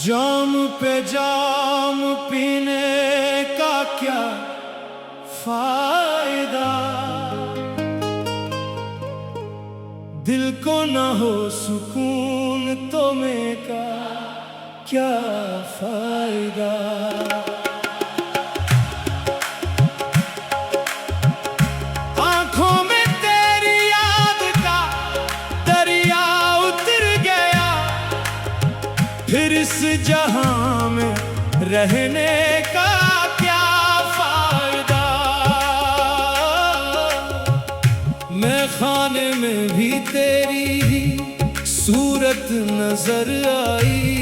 जाम पे जाम पीने का क्या फायदा, दिल को न हो सुकून तो में का क्या फायदा। आंखों में तेरी याद का दरिया उतर गया, फिर इस जहां में रहने का क्या फायदा। मैं खाने में भी तेरी ही सूरत नजर आई,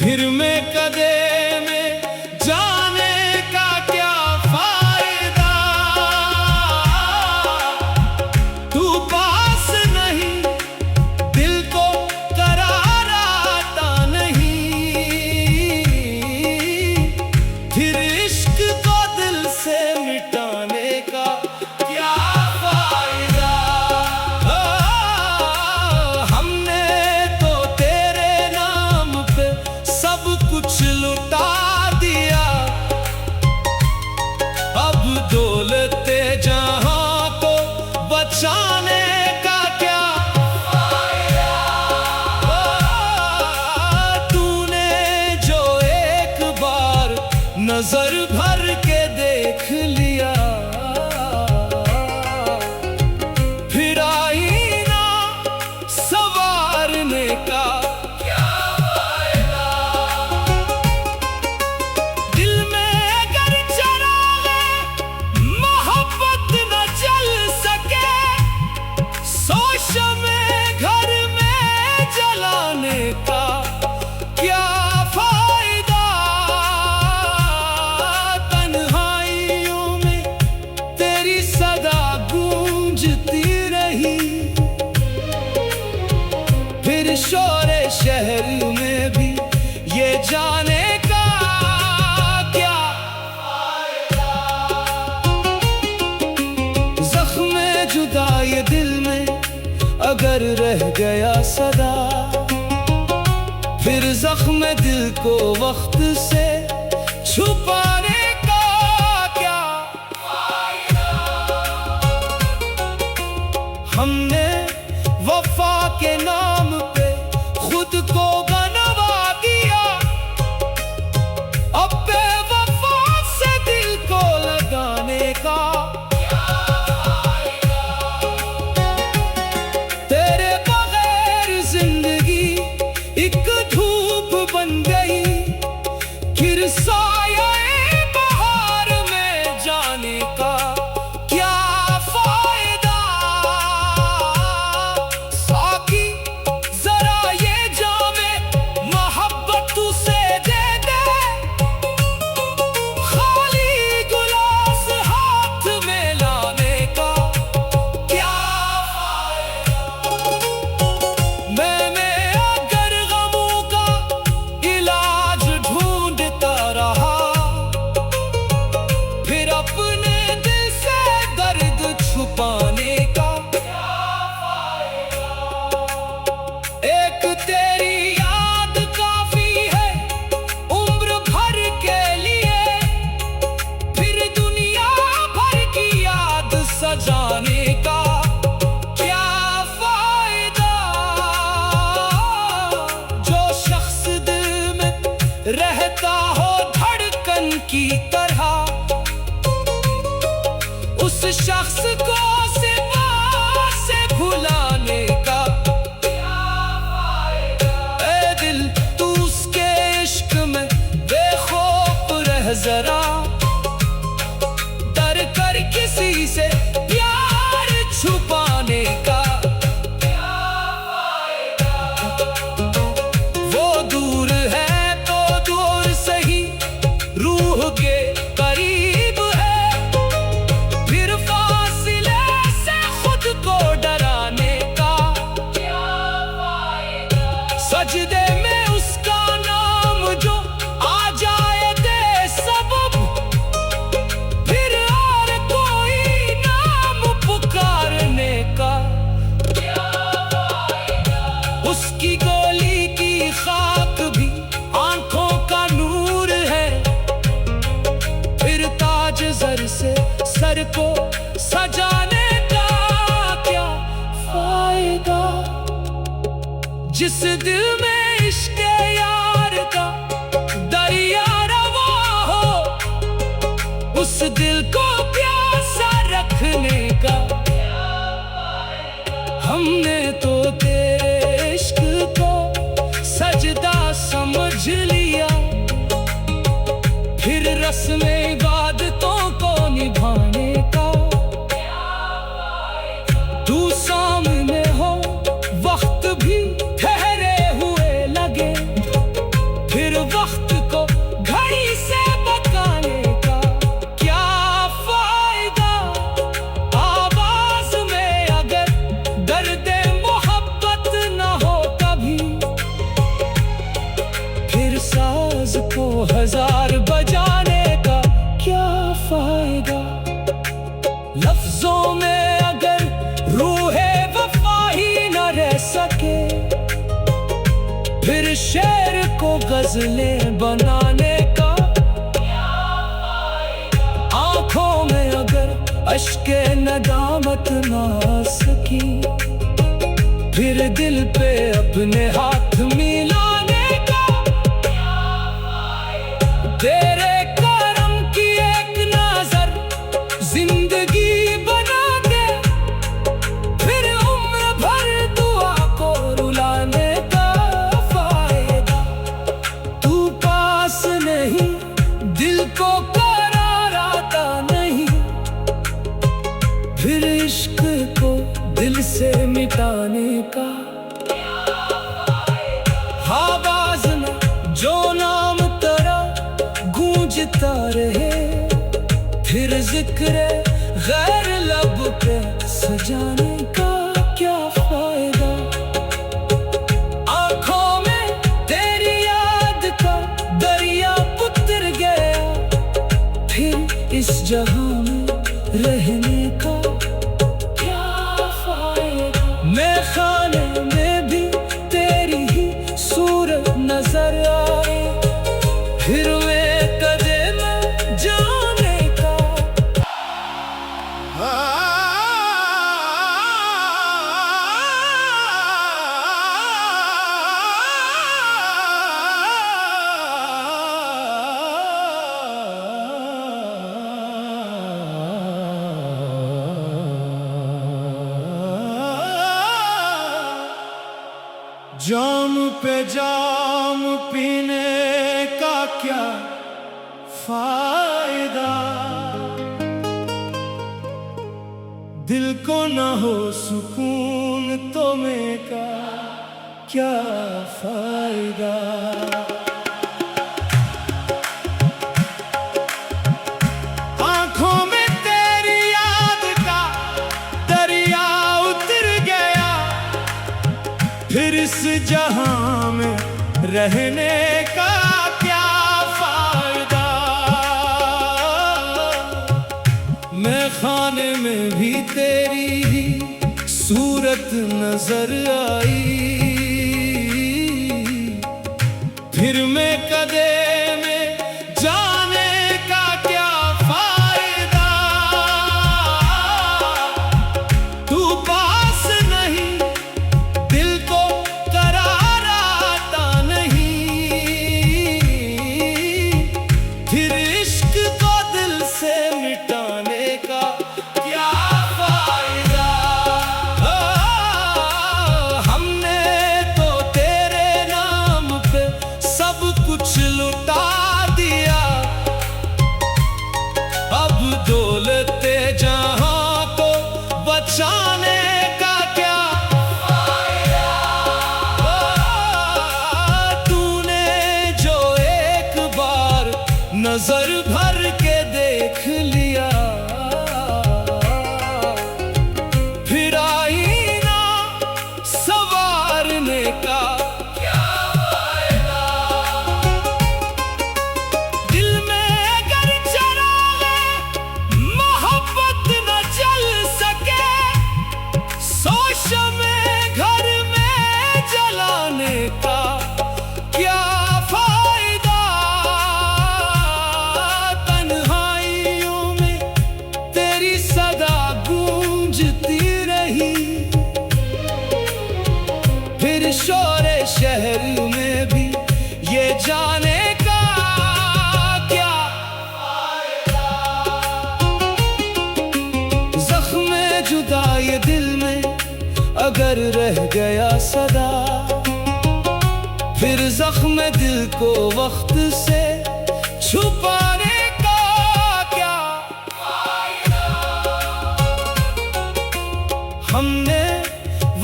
फिर मैं कदे में जाने का क्या फायदा। तू पास नहीं दिल को करार आता नहीं, फिर इश्क को दिल से मिटाने का क्या फायदा। हमने तो तेरे नाम पे सब कुछ लुटा दिया, अब दौलते जहां को बचाने का क्या फायदा। तूने जो एक बार नजर भर के देख लिया, फिर आईना संवारने का क्या फायदा। दिल में अगर चिरागे मोहब्बत न जल सके, सोच में घर में जलाने का क्या फायदा। तन्हाइयों में तेरी सदा गूंजती रही, फिर शोरे शहर में भी ये जाने का क्या फायदा। जख्म जुदा ये दिल में अगर रह गया सदा, फिर जख्म दिल को वक्त से छुपाने का क्या फायदा। हमने वफा के नाम पे खुद को गंवा दिया, अब बेवफा से दिल को लगाने का क्या फायदा। तेरे बगैर जिंदगी एक धूप बन गई, फिर साये बहार में जाने का क्या फायदा। साकी जरा ये जामे मोहब्बत तुझसे दे दे, खाली गुलास हाथ में लाने का क्या फायदा। मैंने अगर गमों का इलाज ढूंढता रहा, फिर अपने दिल से दर्द छुपाने का क्या फायदा। एक तेरी याद काफी है उम्र भर के लिए, फिर दुनिया भर की याद सजाने का क्या फायदा। जो शख्स दिल में रहता हो धड़कन की तरह, उस शख्स को सिवा से भुलाने का क्या फायदा। ए दिल तू उसके इश्क में बेखौफ रह जरा, डर कर किसी से प्यार छुपाने का क्या फायदा। वो दूर है तो दूर सही, रूह के करीब है, फिर फासिले से खुद को डराने का क्या फायदा। सजदे में उसका नाम जो आ जाए दे सब घर को सजाने का क्या फायदा। जिस दिल में इश्क यार का दरिया रवा हो, उस दिल को प्यासा रखने का हमने तो तेरे इश्क को सजदा समझ लिया। फिर रस्में इबादतों को निभाने का तू सामने हो, वक्त भी ठहरे हुए लगे। फिर वक्त को घड़ी से बकाने का क्या फायदा। आवाज में अगर दर्दे मोहब्बत न हो कभी, फिर साज को हजार बजाने का क्या फायदा। लफ्जों में अगर रूहे वफा ही न रह सके, फिर शेर को गजलें बनाने का आंखों में अगर अश्के नदामत ना सकी, फिर दिल पे अपने हाथ मिलाने का तेरे करम की एक नजर जिंदगी बना दे। फिर उम्र भर दुआ को रुलाने का फायदा। तू पास नहीं, दिल को करार आता नहीं, फिर इश्क को दिल से मिटाने का आवाज न जो नाम तेरा गूंजता रहे, फिर जिक्र गैर लब पे सजाने का क्या फायदा। आंखों में तेरी याद का दरिया उतर गया, फिर इस जहां में रहने का क्या फायदा। मैं खाने में भी तेरी ही सूरत नजर आए, फिर मैं कदे में जाने का। जाम पे जाम पीने का क्या फायदा। दिल को न हो सुकून तो में का क्या फायदा। आंखों में तेरी याद का दरिया उतर गया, फिर इस जहां में रहने का क्या फायदा। मैं खाने में भी तेरी ही सूरत नजर आई, फिर मैं कदे में जाने का क्या फायदा। तू पास नहीं, दिल को करार आता नहीं, फिर इश्क को दिल से मिटाने का क्या फायदा। हमने तो तेरे नाम पे सब कुछ लुटा मगर रह गया सदा। फिर जख्म दिल को वक्त से छुपाने का क्या फायदा। हमने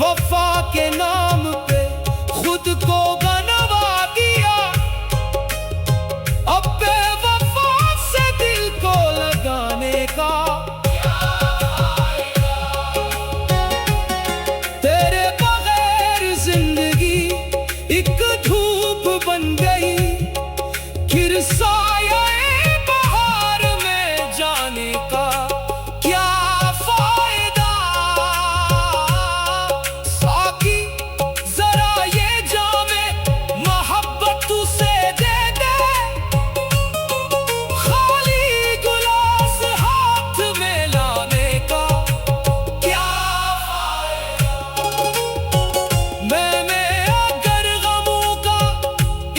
वफा के नाम पे खुद को गनवा दिया, अब बेवफा से दिल को लगाने का क्या फायदा। तेरे बगैर जिंदगी एक धूप बन गई, फिर साये बहार में जाने का क्या फायदा। साकी जरा ये जामे मोहब्बत तुझसे दे दे, खाली गिलास हाथ में लाने का क्या फायदा। मैंने अगर गमों का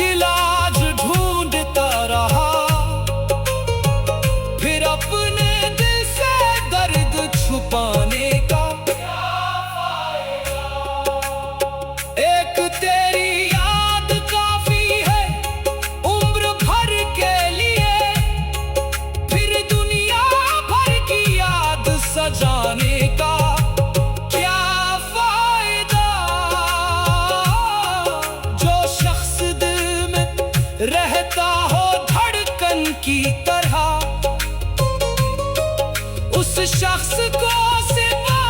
इलाज ढूंढता रहा, फिर अपने दिल से दर्द छुपाने का क्या फायदा। एक तेरी याद काफी है उम्र भर के लिए, फिर दुनिया भर की याद सजाने का क्या फायदा। जो शख्स दिल में रहता हो धड़कन की तरह, उस शख्स को सिवा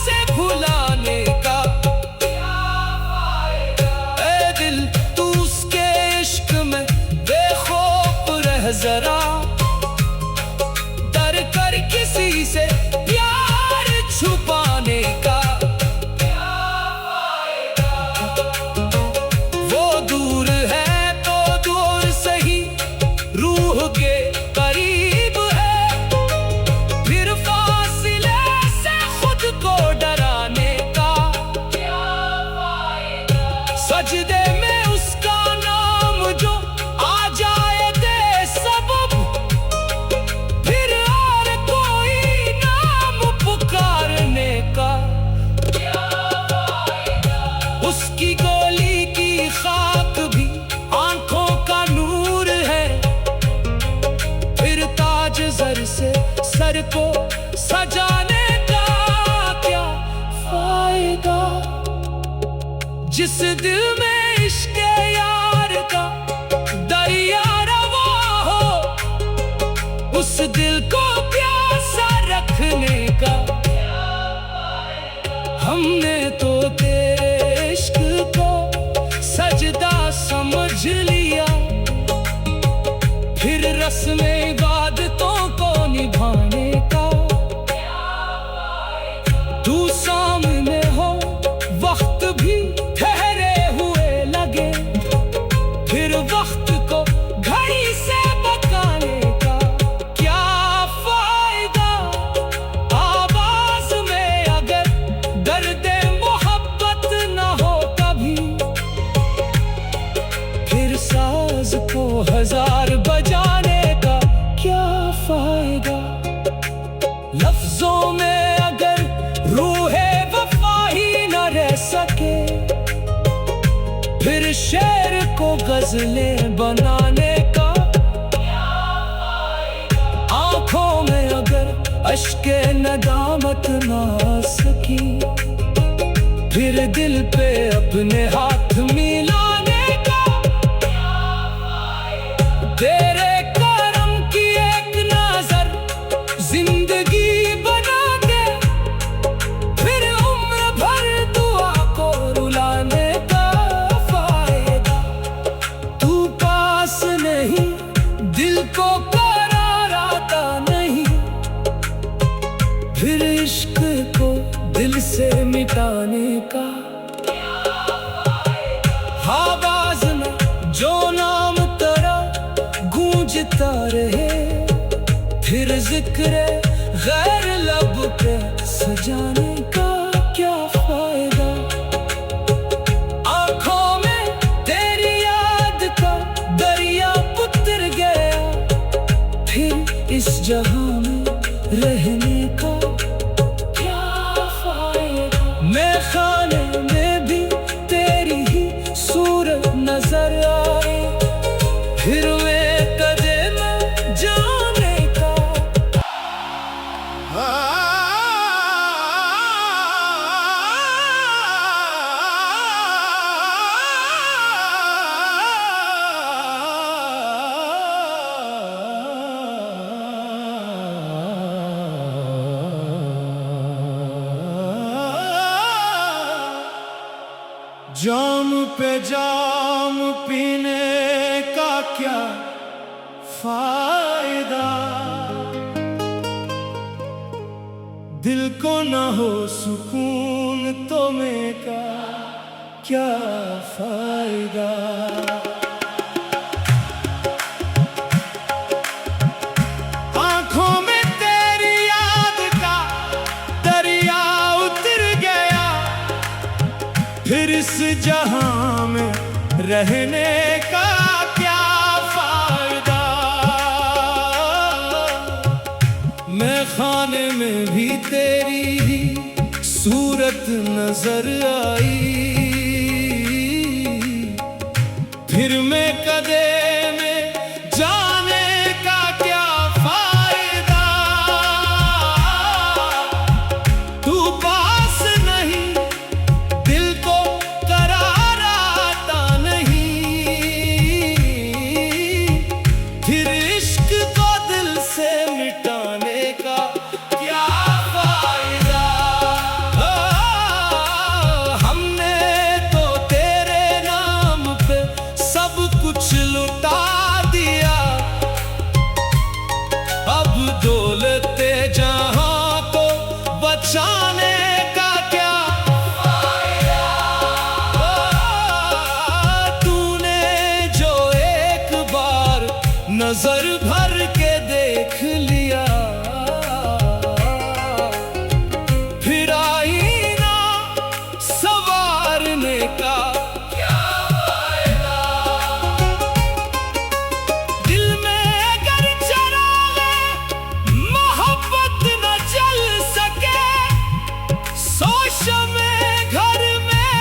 से भुलाने का क्या फायदा। ए दिल तू उसके इश्क में बेखौफ रह जरा, डर कर किसी से प्यार छुपाने का क्या फायदा। वो दूर है तो दूर सही, रूह के करीब है, फिर फासिले से खुद को डराने का क्या फायदा। सजदे में उसका नाम जो आ जाए दे सबब, फिर और कोई नाम पुकारने का क्या फायदा। उसकी गोली की खाक भी आंखों का नूर है, फिर ताज जर से सर को सजाने का क्या फायदा। जिस दिल में इश्क यार का दरिया रवा हो, उस दिल को प्यासा रखने का क्या फायदा। हमने तो तेरे इश्क को सजदा समझ लिया, फिर रस्म इबादतों को निभाने का क्या फायदा। तू सामने हो वक्त भी ठहरे हुए लगे, फिर वक्त को घड़ी से बकाने का क्या फायदा। आवाज में अगर दर्द मोहब्बत न हो कभी, फिर साज को हजार बजाने का क्या फायदा। लफ्जों में अगर रूहे वफा ही न रह सके, फिर शेर को गजलें बनाने का क्या फायदा। आंखों में अगर अश्के नदामत ना आ सकी, फिर दिल पे अपने हाथ मिलाने का क्या फायदा। तेरे करम की एक नजर जिंदगी बना दे, फिर उम्र भर दुआ को रुलाने का फायदा। तू पास नहीं दिल को करार आता नहीं, फिर इश्क को दिल से मिटाने का क्या फायदा। आवाज में जो नाम तेरा गूंजता रहे, फिर जिक्र गैर लब पे सजाने का क्या फायदा। आंखों में तेरी याद का दरिया उतर गया, फिर इस जहां में रहने का क्या फायदा। मैं जाम पे जाम पीने का क्या फायदा, दिल को न हो सुकून तो में का क्या फायदा। आंखों में तेरी याद का दरिया उतर गया, फिर इस जहां में रहने का क्या फायदा। मैं खाने में भी तेरी ही सूरत नजर आई, फिर मैं कदे में जाने का क्या फायदा। तू पास नहीं दिल को करार आता नहीं, फिर इश्क को दिल से मिटाने का क्या फायदा। हमने तो तेरे नाम पे सब कुछ लुटा दिया, अब दौलते जहां को बचाने का क्या फायदा। तूने जो एक बार नजर भर के देख लिया, फिर आईना संवारने का क्या फायदा। दिल में अगर चिरागे मोहब्बत न जल सके, सोच में घर में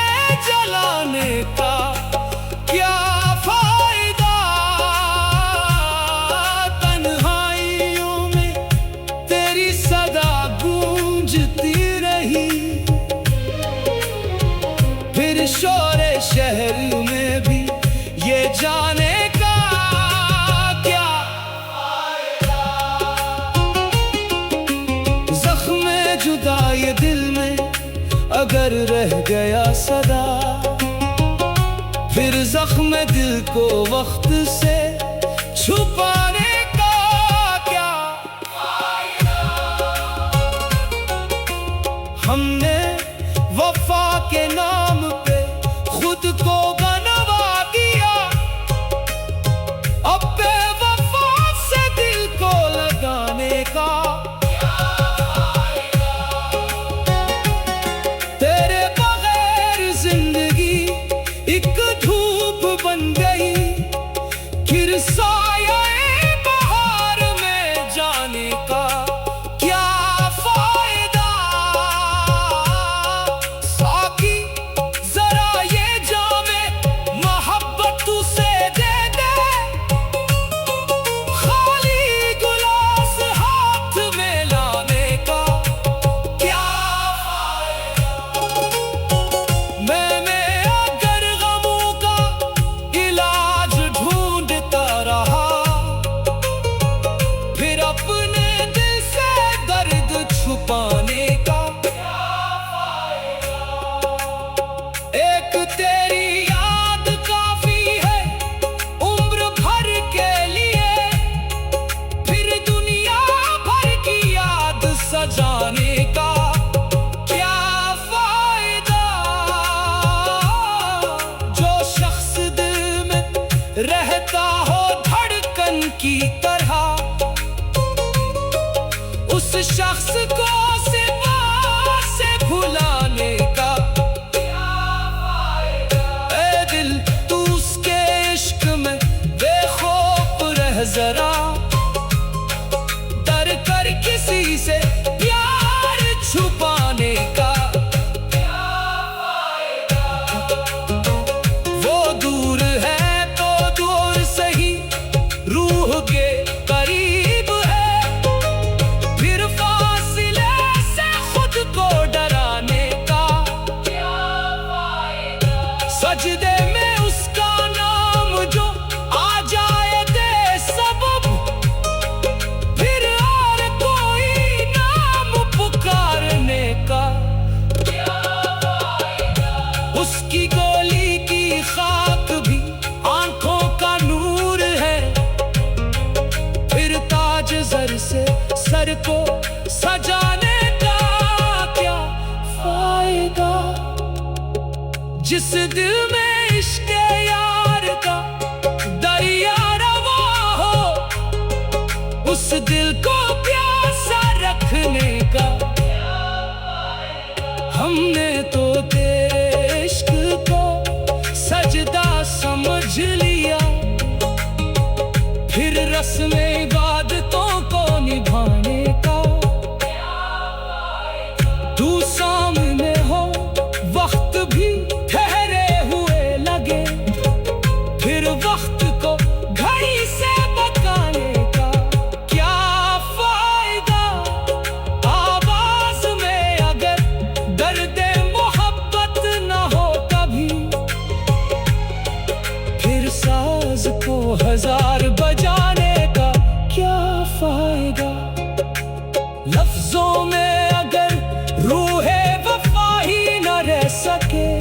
जलाने का क्या फायदा। तन्हाइयों में तेरी सदा गूंजती रही, फिर शोरे शहर में भी ये जाने का क्या फायदा। जख्म जुदाई दिल में अगर रह गया सदा, फिर जख्म दिल को वक्त से छुपाने का क्या फायदा। हमने वफा के नाम पे खुद को गंवा दिया, अब बेवफा से दिल को लगाने का क्या फायदा। तेरे बगैर जिंदगी एक धूप बन गई, फिर साये बहार में जाने का क्या फायदा। साकी जरा ये जामे मोहब्बत तुझसे दे दे, खाली गिलास हाथ में लाने का क्या फायदा। मैंने अगर गमों का इलाज ढूंढता रहा, फिर अपने दिल से दर्द छुपाने का क्या फायदा। एक तेरी याद काफी है उम्र भर के लिए, फिर दुनिया भर की याद सजाने का क्या फायदा। जो शख्स दिल में रहता हो धड़कन की तरह, उस शख्स को सिवा से भुलाने का क्या फायदा। ए दिल तू उसके इश्क में बेखौफ रह जरा, डर कर किसी से प्यार छुपाने का क्या फायदा। वो दूर है तो दूर सही, रूह के करीब है, फिर फासिले जिस दिल में इश्क यार का दरिया रवा हो, उस दिल को प्यासा रखने का हमने तो तेरे इश्क को सजदा समझ लिया। फिर रस्म इबादतों को निभाने का तू सामने हो, वक्त भी ठहरे हुए लगे, फिर वक्त को घड़ी से बकाने का क्या फायदा। आवाज में अगर दर्दे मोहब्बत न हो कभी, फिर साज को हजार बजाने का क्या फायदा। लफ्जों में अगर रूहे वफा ही न रह सके,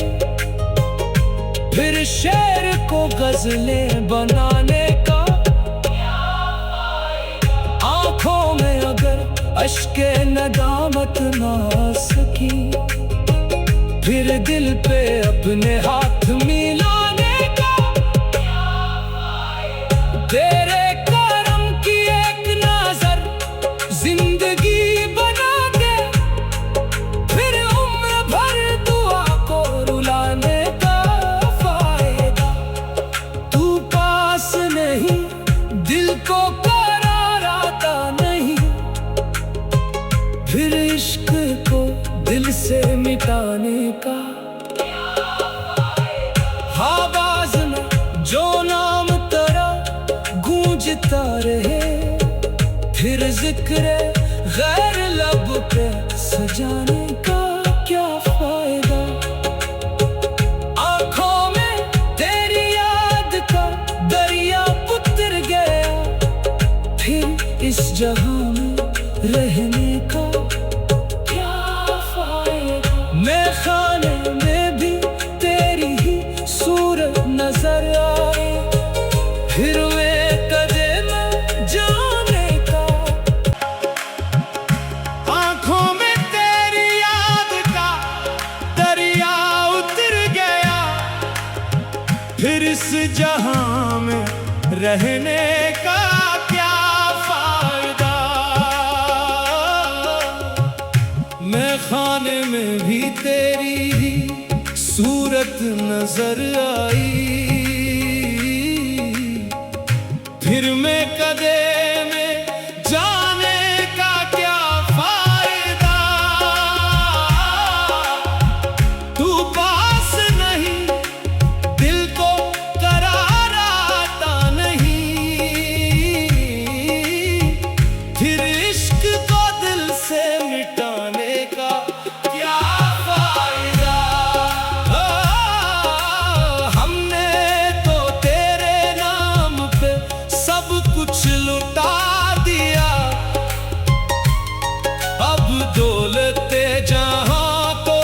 फिर शेर को गजलें बनाने का आंखों में अगर अश्के नदामत ना सकी, फिर दिल पे अपने हाथ मिलाने का तेरे करम की एक नजर जिंदगी बना दे, फिर उम्र भर दुआ को रुलाने का फायदा। तू पास नहीं, दिल को करार आता नहीं, फिर इश्क को दिल से मिटाने का आवाज में जो नाम तेरा गूंजता रहे, फिर जिक्र गैर लब पे सजाने का क्या फायदा। आंखों में तेरी याद का दरिया उतर गया, फिर इस जहां में रहने का क्या फायदा। मैं खाने में भी तेरी ही सूरत नजर आए, फिर मैं कदे में जाने का। आंखों में तेरी याद का दरिया उतर गया, फिर इस जहां में रहने का क्या फायदा। मैं खाने में भी तेरी ही सूरत नजर आई, फिर मैं कदे में जाने का क्या फायदा। तू पास नहीं, दिल को करार आता नहीं, फिर इश्क को दिल से मिटाने का क्या फायदा। हमने तो तेरे नाम पे सब कुछ लुटा दिया, अब दौलते जहां को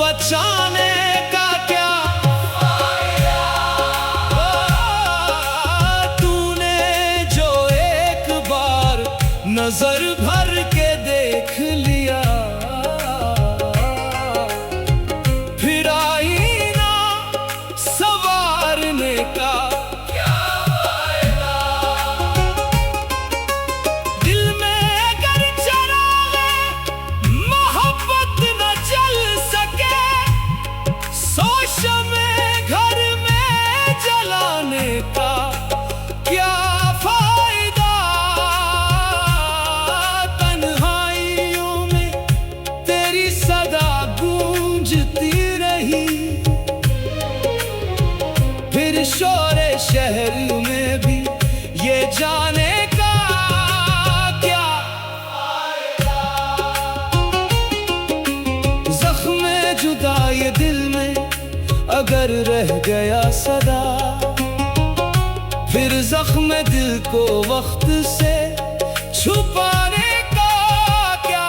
बचाने का क्या फायदा। तूने जो एक बार नजर भर के देख लिया, फिर आईना संवारने का क्या फायदा। दिल में अगर चिरागे मोहब्बत न जल सके, सोच में घर में जलाने का क्या फायदा। तन्हाइयों में तेरी सदा गूंजती रही, फिर शोरे शहर में भी ये जाने का क्या फायदा। जख्म जुदा ये दिल में अगर रह गया सदा, फिर जख्म दिल को वक्त से छुपाने का क्या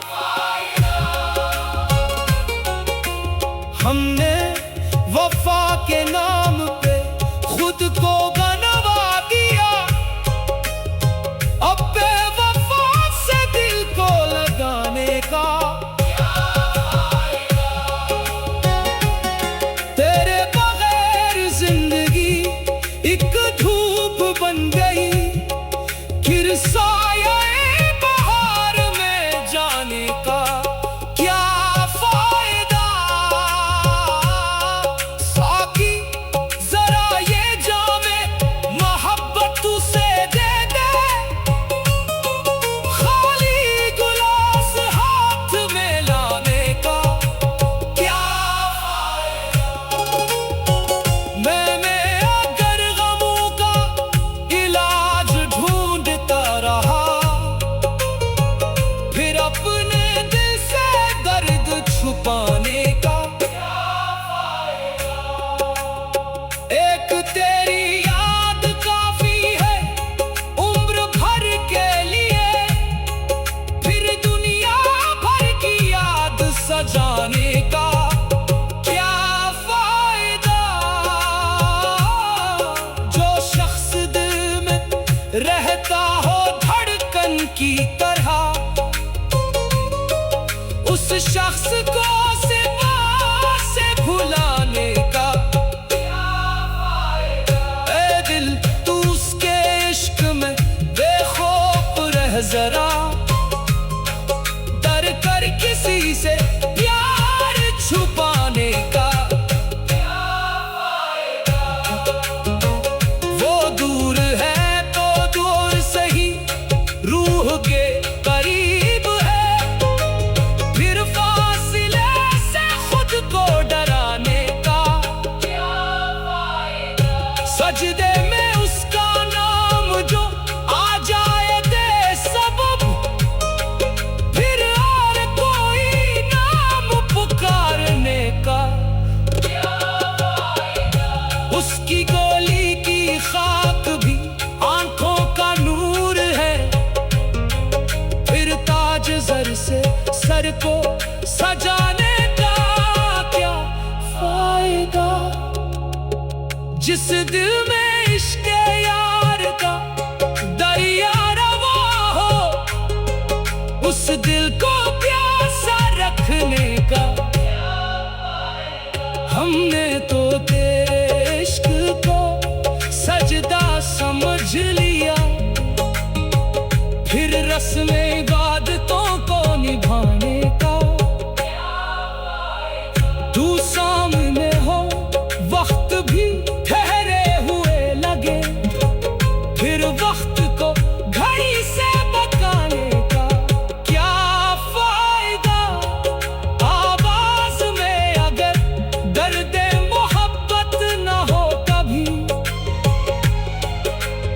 फायदा। हमने वफा के नाम पे खुद को गनवा दिया, अब बेवफा से दिल को लगाने का क्या फायदा। उस शख्स को सिवा से भुलाने का क्या फायदा? ए दिल तू उसके इश्क में बेखौफ रह जरा, डर कर किसी से प्यार छुपाने का क्या फायदा? वो दूर है तो दूर सही, रूह के करीब है, फिर फासिले से खुद को डराने का क्या फायदा? सजदे में उसका नाम जो आ जाए दे सबब, फिर और कोई नाम पुकारने का क्या फायदा? उसकी गोली की खाक भी आंखों का नूर है, फिर ताज जर से सर को सजाने का क्या फायदा? जिस दिल में इश्क यार का दरिया रवा हो, उस दिल को प्यासा रखने का क्या फायदा? हमने तो तेरे इश्क को सजदा समझ लिया, फिर रस्म इबादतों को निभाने का क्या फायदा? तू सामने हो वक्त भी ठहरे हुए लगे, फिर वक्त को घड़ी से बकाने का क्या फायदा? आवाज में अगर दर्द मोहब्बत न हो कभी,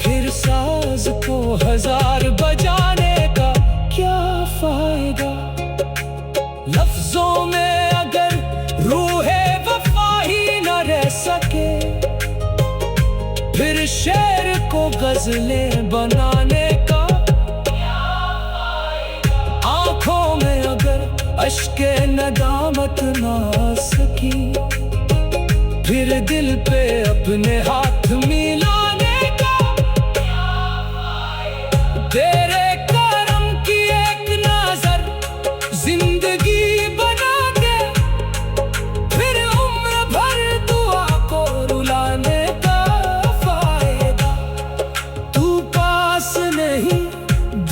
फिर साज को हजार बजाने का क्या फायदा? लफ्जों में अगर रूहे वफा ही न रह सके, फिर शेर को गजलें बनाने का क्या फायदा? आंखों में अगर अश्के नदामत ना आ सकी, फिर दिल पे अपने हाथ मिलाने का क्या फायदा? तेरे करम की एक नजर जिंदगी बना दे, फिर उम्र भर दुआ को रुलाने का फायदा? तू पास नहीं,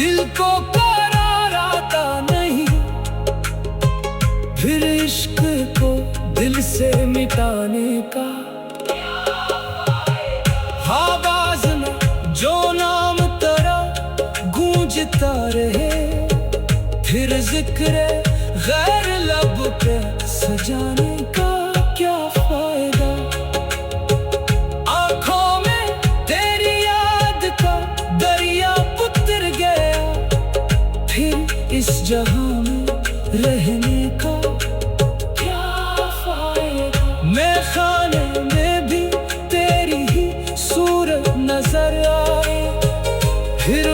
दिल को करार आता नहीं, फिर इश्क को दिल से मिटाने का आवाज में जो नाम तेरा गूंजता रहे, फिर जिक्र गैर लब पे सजाने का क्या फायदा? आंखों में तेरी याद का दरिया उतर गया, फिर इस जहां में रहने का क्या फायदा? मैं खाने में भी तेरी ही सूरत नजर आए, फिर